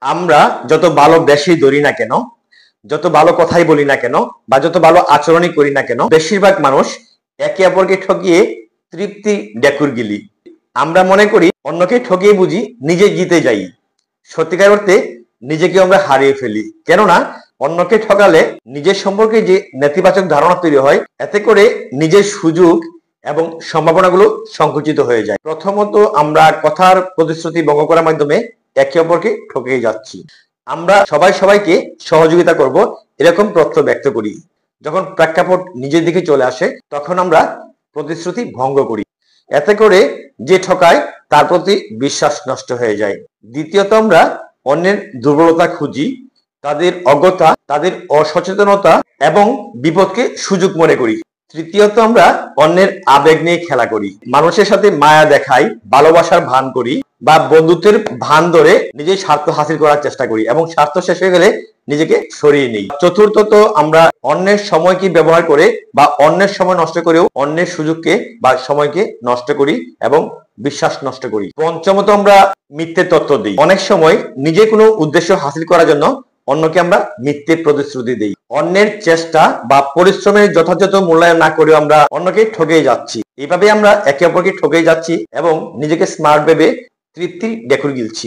আমরা যত ভালো বেশি ধরি না কেন, যত ভালো কথাই বলি না কেন, বা যত ভালো আচরণই করি না কেন, বেশিরভাগ মানুষ একে অপরকে ঠকিয়ে তৃপ্তি ডেকুর গিলি। আমরা মনে করি অন্যকে ঠকিয়ে বুঝি নিজে জিতে যাই। সত্যিকার অর্থে নিজেকে আমরা হারিয়ে ফেলি। কেননা অন্যকে ঠকালে নিজের সম্পর্কে যে নেতিবাচক ধারণা তৈরি হয়, এতে করে নিজের সুযোগ এবং সম্ভাবনাগুলো সংকুচিত হয়ে যায়। প্রথমত, আমরা কথার প্রতিশ্রুতি ভঙ্গ করার মাধ্যমে একে অপরকে ঠকিয়ে যাচ্ছি। আমরা সবাই সবাইকে সহযোগিতা করব এরকম তথ্য ব্যক্ত করি। যখন প্রেক্ষাপট নিজের দিকে চলে আসে, তখন আমরা প্রতিশ্রুতি ভঙ্গ করি। এতে করে যে ঠকায় তার প্রতি বিশ্বাস নষ্ট হয়ে যায়। দ্বিতীয়ত, আমরা অন্যের দুর্বলতা খুঁজি, তাদের অজ্ঞতা, তাদের অসচেতনতা এবং বিপদকে সুযোগ মনে করি। তৃতীয়ত, আমরা অন্যের আবেগ নিয়ে খেলা করি, মানুষের সাথে মায়া দেখাই, ভালোবাসার ভান করি বা বন্ধুত্বের ভান ধরে নিজের স্বার্থ হাসিল করার চেষ্টা করি এবং স্বার্থ শেষ হয়ে গেলে নিজেকে সরিয়ে নিই। চতুর্থত, আমরা অন্যের সময়কে ব্যবহার করে বা অন্যের সময় নষ্ট করেও অন্যের সুযোগকে বা সময়কে নষ্ট করি এবং বিশ্বাস নষ্ট করি। পঞ্চমত, আমরা মিথ্যে তথ্য দিই। অনেক সময় নিজে কোনো উদ্দেশ্য হাসিল করার জন্য অন্যকে আমরা মিথ্যে প্রতিশ্রুতি দিই। অন্যের চেষ্টা বা পরিশ্রমের যথাযথ মূল্যায়ন না করেও আমরা অন্যকে ঠকিয়ে যাচ্ছি। এইভাবে আমরা একে অপরকে ঠকিয়ে যাচ্ছি এবং নিজেকে স্মার্ট ভেবে তৃপ্তির ডেকুর গিলছি।